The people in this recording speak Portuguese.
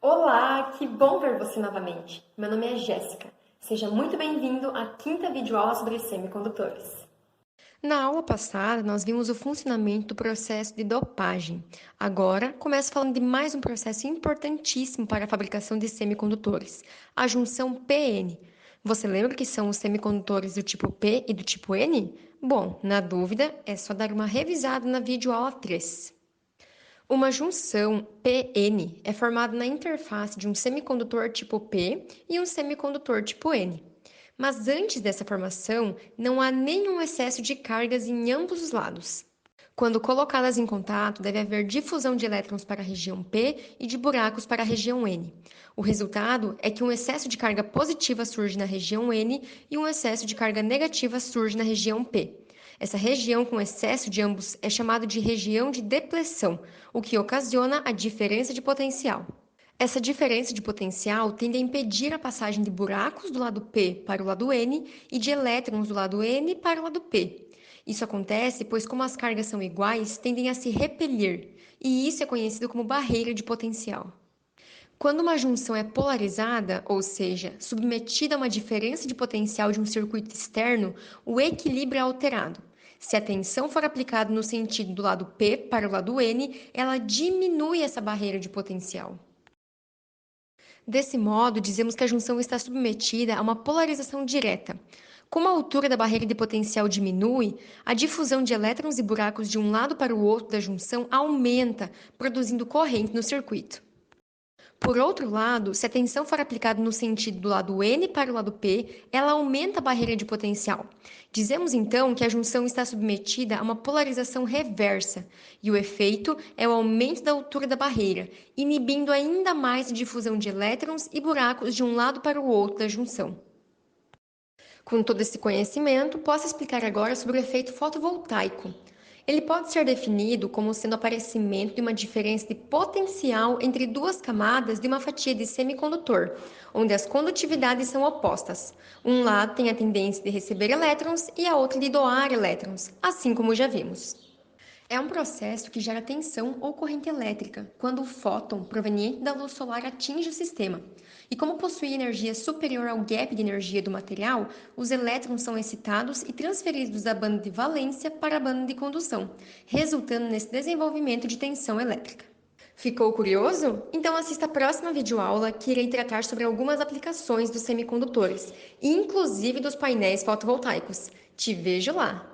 Olá, que bom ver você novamente. Meu nome é Jéssica. Seja muito bem-vindo à quinta videoaula sobre semicondutores. Na aula passada, nós vimos o funcionamento do processo de dopagem. Agora, começo falando de mais um processo importantíssimo para a fabricação de semicondutores, a junção PN. Você lembra que são os semicondutores do tipo P e do tipo N? Bom, na dúvida, é só dar uma revisada na videoaula 3. Uma junção PN é formada na interface de um semicondutor tipo P e um semicondutor tipo N. Mas antes dessa formação, não há nenhum excesso de cargas em ambos os lados. Quando colocadas em contato, deve haver difusão de elétrons para a região P e de buracos para a região N. O resultado é que um excesso de carga positiva surge na região N e um excesso de carga negativa surge na região P. Essa região com excesso de ambos é chamada de região de depleção, o que ocasiona a diferença de potencial. Essa diferença de potencial tende a impedir a passagem de buracos do lado P para o lado N e de elétrons do lado N para o lado P. Isso acontece pois, como as cargas são iguais, tendem a se repelir, e isso é conhecido como barreira de potencial. Quando uma junção é polarizada, ou seja, submetida a uma diferença de potencial de um circuito externo, o equilíbrio é alterado. Se a tensão for aplicada no sentido do lado P para o lado N, ela diminui essa barreira de potencial. Desse modo, dizemos que a junção está submetida a uma polarização direta. Como a altura da barreira de potencial diminui, a difusão de elétrons e buracos de um lado para o outro da junção aumenta, produzindo corrente no circuito. Por outro lado, se a tensão for aplicada no sentido do lado N para o lado P, ela aumenta a barreira de potencial. Dizemos então que a junção está submetida a uma polarização reversa, e o efeito é o aumento da altura da barreira, inibindo ainda mais a difusão de elétrons e buracos de um lado para o outro da junção. Com todo esse conhecimento, posso explicar agora sobre o efeito fotovoltaico. Ele pode ser definido como sendo o aparecimento de uma diferença de potencial entre duas camadas de uma fatia de semicondutor, onde as condutividades são opostas. Um lado tem a tendência de receber elétrons e a outra de doar elétrons, assim como já vimos. É um processo que gera tensão ou corrente elétrica quando o fóton proveniente da luz solar atinge o sistema. E como possui energia superior ao gap de energia do material, os elétrons são excitados e transferidos da banda de valência para a banda de condução, resultando nesse desenvolvimento de tensão elétrica. Ficou curioso? Então assista a próxima videoaula que irei tratar sobre algumas aplicações dos semicondutores, inclusive dos painéis fotovoltaicos. Te vejo lá!